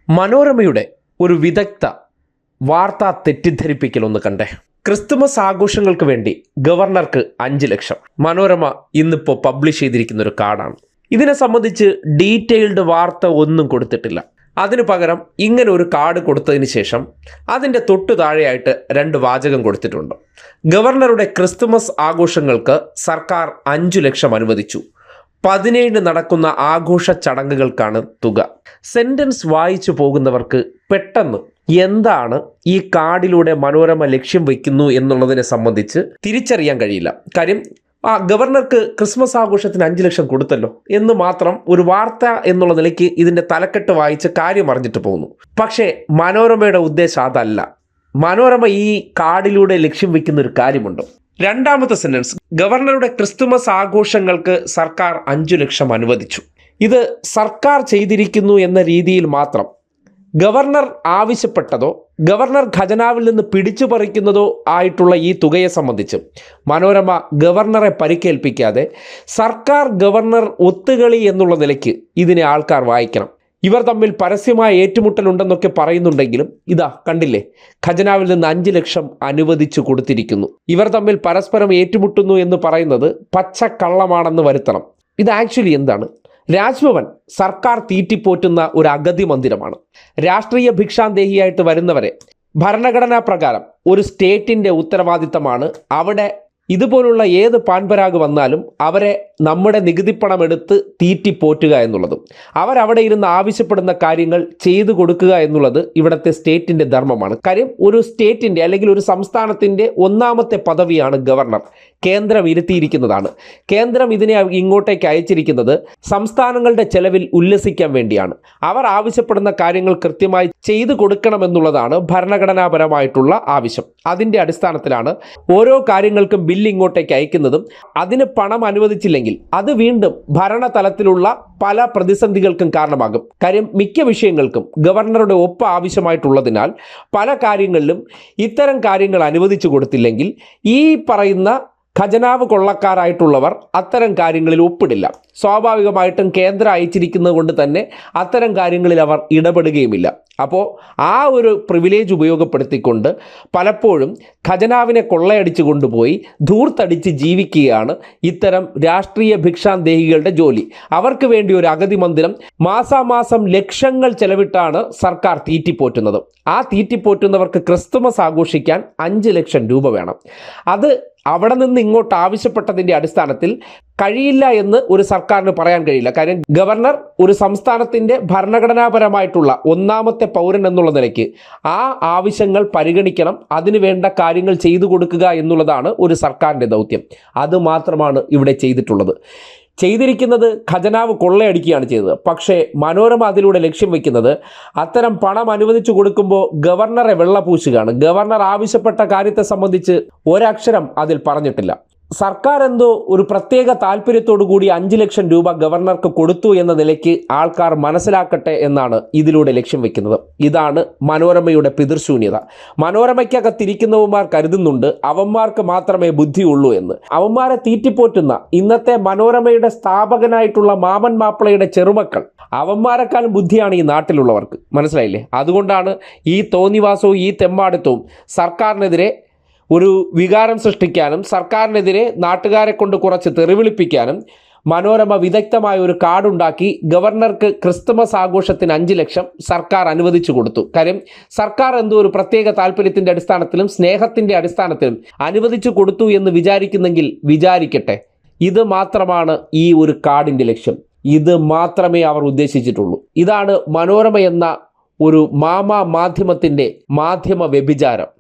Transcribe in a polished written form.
മനോരമയുടെ ഒരു വിദഗ്ധ വാർത്താ തെറ്റിദ്ധരിപ്പിക്കലൊന്ന് കണ്ടേ. ക്രിസ്തുമസ് ആഘോഷങ്ങൾക്ക് വേണ്ടി ഗവർണർക്ക് 5 ലക്ഷം. മനോരമ ഇന്നിപ്പോൾ പബ്ലിഷ് ചെയ്തിരിക്കുന്ന ഒരു കാർഡാണ്. ഇതിനെ സംബന്ധിച്ച് ഡീറ്റെയിൽഡ് വാർത്ത ഒന്നും കൊടുത്തിട്ടില്ല. അതിനു പകരം ഇങ്ങനെ ഒരു കാർഡ് കൊടുത്തതിന് ശേഷം അതിൻ്റെ തൊട്ടു താഴെയായിട്ട് 2 വാചകം കൊടുത്തിട്ടുണ്ട്. ഗവർണറുടെ ക്രിസ്തുമസ് ആഘോഷങ്ങൾക്ക് സർക്കാർ 5 ലക്ഷം അനുവദിച്ചു. 17 നടക്കുന്ന ആഘോഷ ചടങ്ങുകൾക്കാണ് തുക. സെന്റൻസ് വായിച്ചു പോകുന്നവർക്ക് പെട്ടെന്ന് എന്താണ് ഈ കാർഡിലൂടെ മനോരമ ലക്ഷ്യം വയ്ക്കുന്നു എന്നുള്ളതിനെ സംബന്ധിച്ച് തിരിച്ചറിയാൻ കഴിയില്ല. കാര്യം ഗവർണർക്ക് ക്രിസ്മസ് ആഘോഷത്തിന് 5 ലക്ഷം കൊടുത്തല്ലോ എന്ന് മാത്രം ഒരു വാർത്ത എന്നുള്ള നിലയ്ക്ക് ഇതിൻ്റെ തലക്കെട്ട് വായിച്ച് കാര്യം അറിഞ്ഞിട്ട് പോകുന്നു. പക്ഷേ മനോരമയുടെ ഉദ്ദേശം അതല്ല. മനോരമ ഈ കാർഡിലൂടെ ലക്ഷ്യം വയ്ക്കുന്ന ഒരു കാര്യമുണ്ട്. രണ്ടാമത്തെ സെന്റൻസ്, ഗവർണറുടെ ക്രിസ്തുമസ് ആഘോഷങ്ങൾക്ക് സർക്കാർ 5 ലക്ഷം അനുവദിച്ചു. ഇത് സർക്കാർ ചെയ്തിരിക്കുന്നു എന്ന രീതിയിൽ മാത്രം ഗവർണർ ആവശ്യപ്പെട്ടതോ ഗവർണർ ഖജനാവിൽ നിന്ന് പിടിച്ചു പറിക്കുന്നതോ ആയിട്ടുള്ള ഈ തുകയെ സംബന്ധിച്ച് മനോരമ ഗവർണറെ പരിക്കേൽപ്പിക്കാതെ സർക്കാർ ഗവർണർ ഒത്തുകളി എന്നുള്ള നിലയ്ക്ക് ഇതിനെ ആൾക്കാർ വായിക്കണം. ഇവർ തമ്മിൽ പരസ്യമായ ഏറ്റുമുട്ടലുണ്ടെന്നൊക്കെ പറയുന്നുണ്ടെങ്കിലും ഇതാ കണ്ടില്ലേ, ഖജനാവിൽ നിന്ന് 5 ലക്ഷം അനുവദിച്ചു കൊടുത്തിരിക്കുന്നു. ഇവർ തമ്മിൽ പരസ്പരം ഏറ്റുമുട്ടുന്നു എന്ന് പറയുന്നത് പച്ചക്കള്ളമാണെന്ന് വരുത്തണം. ഇത് ആക്ച്വലി എന്താണ്? രാജ്ഭവൻ സർക്കാർ തീറ്റിപ്പോറ്റുന്ന ഒരു അഗതി മന്ദിരമാണ്. രാഷ്ട്രീയ ഭിക്ഷാന്തേഹിയായിട്ട് വരുന്നവരെ ഭരണഘടനാ പ്രകാരം ഒരു സ്റ്റേറ്റിൻ്റെ ഉത്തരവാദിത്തമാണ് അവിടെ ഇതുപോലുള്ള ഏത് പാൻപരാഗ് വന്നാലും അവരെ നമ്മുടെ നികുതിപ്പണം എടുത്ത് തീറ്റിപ്പോറ്റുക എന്നുള്ളതും അവരവിടെ ഇരുന്ന് ആവശ്യപ്പെടുന്ന കാര്യങ്ങൾ ചെയ്തു കൊടുക്കുക എന്നുള്ളത് ഇവിടുത്തെ സ്റ്റേറ്റിൻ്റെ ധർമ്മമാണ്. കാര്യം ഒരു സ്റ്റേറ്റിൻ്റെ അല്ലെങ്കിൽ ഒരു സംസ്ഥാനത്തിൻ്റെ ഒന്നാമത്തെ പദവിയാണ് ഗവർണർ. കേന്ദ്രം ഇരുത്തിയിരിക്കുന്നതാണ്. കേന്ദ്രം ഇതിനെ ഇങ്ങോട്ടേക്ക് അയച്ചിരിക്കുന്നത് സംസ്ഥാനങ്ങളുടെ ചെലവിൽ ഉല്ലസിക്കാൻ വേണ്ടിയാണ്. അവർ ആവശ്യപ്പെടുന്ന കാര്യങ്ങൾ കൃത്യമായി ചെയ്തു കൊടുക്കണമെന്നുള്ളതാണ് ഭരണഘടനാപരമായിട്ടുള്ള ആവശ്യം. അതിൻ്റെ അടിസ്ഥാനത്തിലാണ് ഓരോ കാര്യങ്ങൾക്കും ബില്ല് ഇങ്ങോട്ടേക്ക് അയക്കുന്നതും അതിന് പണം അനുവദിച്ചില്ലെങ്കിൽ അത് വീണ്ടും ഭരണതലത്തിലുള്ള പല പ്രതിസന്ധികൾക്കും കാരണമാകും. കാര്യം മിക്ക വിഷയങ്ങൾക്കും ഗവർണറുടെ ഒപ്പ് ആവശ്യമായിട്ടുള്ളതിനാൽ പല കാര്യങ്ങളിലും ഇത്തരം കാര്യങ്ങൾ അനുവദിച്ചു കൊടുത്തില്ലെങ്കിൽ ഈ പറയുന്ന ഖജനാവ് കൊള്ളക്കാരായിട്ടുള്ളവർ അത്തരം കാര്യങ്ങളിൽ ഒപ്പിടില്ല. സ്വാഭാവികമായിട്ടും കേന്ദ്രം അയച്ചിരിക്കുന്നത് കൊണ്ട് തന്നെ അത്തരം കാര്യങ്ങളിൽ അവർ ഇടപെടുകയുമില്ല. അപ്പോൾ ആ ഒരു പ്രിവിലേജ് ഉപയോഗപ്പെടുത്തിക്കൊണ്ട് പലപ്പോഴും ഖജനാവിനെ കൊള്ളയടിച്ചു കൊണ്ടുപോയി ധൂർത്തടിച്ച് ജീവിക്കുകയാണ് ഇത്തരം രാഷ്ട്രീയ ഭിക്ഷാന്തേഹികളുടെ ജോലി. അവർക്ക് വേണ്ടി ഒരു അഗതി മന്ദിരം മാസാമാസം ലക്ഷങ്ങൾ ചെലവിട്ടാണ് സർക്കാർ തീറ്റിപ്പോറ്റുന്നത്. ആ തീറ്റിപ്പോറ്റുന്നവർക്ക് ക്രിസ്തുമസ് ആഘോഷിക്കാൻ 5 ലക്ഷം രൂപ വേണം. അത് അവിടെ നിന്ന് ഇങ്ങോട്ട് ആവശ്യപ്പെട്ടതിൻ്റെ അടിസ്ഥാനത്തിൽ കഴിയില്ല എന്ന് ഒരു സർക്കാരിന് പറയാൻ കഴിയില്ല. കാര്യം ഗവർണർ ഒരു സംസ്ഥാനത്തിൻ്റെ ഭരണഘടനാപരമായിട്ടുള്ള ഒന്നാമത്തെ പൗരൻ എന്നുള്ള നിലയ്ക്ക് ആ ആവശ്യങ്ങൾ പരിഗണിക്കണം, അതിനു വേണ്ട കാര്യങ്ങൾ ചെയ്തു കൊടുക്കുക എന്നുള്ളതാണ് ഒരു സർക്കാരിൻ്റെ ദൗത്യം. അതുമാത്രമാണ് ഇവിടെ ചെയ്തിരിക്കുന്നത് ഖജനാവ് കൊള്ളയടിക്കുകയാണ് ചെയ്തത്. പക്ഷേ മനോരമ അതിലൂടെ ലക്ഷ്യം വയ്ക്കുന്നത് അത്തരം പണം അനുവദിച്ചു കൊടുക്കുമ്പോൾ ഗവർണറെ വെള്ളപൂശുകയാണ്. ഗവർണർ ആവശ്യപ്പെട്ട കാര്യത്തെ സംബന്ധിച്ച് ഒരക്ഷരം അതിൽ പറഞ്ഞിട്ടില്ല. സർക്കാർ എന്തോ ഒരു പ്രത്യേക താല്പര്യത്തോടു കൂടി 5 ലക്ഷം രൂപ ഗവർണർക്ക് കൊടുത്തു എന്ന നിലയ്ക്ക് ആൾക്കാർ മനസ്സിലാക്കട്ടെ എന്നാണ് ഇതിലൂടെ ലക്ഷ്യം വെക്കുന്നത്. ഇതാണ് മനോരമയുടെ പിതൃശൂന്യത. മനോരമയ്ക്കകത്തിരിക്കുന്നവന്മാർ കരുതുന്നുണ്ട് അവന്മാർക്ക് മാത്രമേ ബുദ്ധിയുള്ളൂ എന്ന്. അവന്മാരെ തീറ്റിപ്പോറ്റുന്ന ഇന്നത്തെ മനോരമയുടെ സ്ഥാപകനായിട്ടുള്ള മാമൻ മാപ്പിളയുടെ ചെറുമക്കൾ, അവന്മാരെക്കാളും ബുദ്ധിയാണ് ഈ നാട്ടിലുള്ളവർക്ക്. മനസ്സിലായില്ലേ? അതുകൊണ്ടാണ് ഈ തോന്നിവാസവും ഈ തെമ്മാടിത്തവും സർക്കാരിനെതിരെ ഒരു വികാരം സൃഷ്ടിക്കാനും സർക്കാരിനെതിരെ നാട്ടുകാരെ കൊണ്ട് കുറച്ച് തെറിവിളിപ്പിക്കാനും മനോരമ വിദഗ്ധമായ ഒരു കാർഡുണ്ടാക്കി ഗവർണർക്ക് ക്രിസ്തുമസ് ആഘോഷത്തിന് 5 ലക്ഷം സർക്കാർ അനുവദിച്ചു കൊടുത്തു. കാര്യം സർക്കാർ എന്തോ ഒരു പ്രത്യേക താല്പര്യത്തിൻ്റെ അടിസ്ഥാനത്തിലും സ്നേഹത്തിൻ്റെ അടിസ്ഥാനത്തിലും അനുവദിച്ചു കൊടുത്തു എന്ന് വിചാരിക്കുന്നെങ്കിൽ വിചാരിക്കട്ടെ. ഇത് മാത്രമാണ് ഈ ഒരു കാർഡിൻ്റെ ലക്ഷ്യം. ഇത് മാത്രമേ അവർ ഉദ്ദേശിച്ചിട്ടുള്ളൂ. ഇതാണ് മനോരമ എന്ന ഒരു മാധ്യമത്തിൻ്റെ മാധ്യമ വ്യഭിചാരം.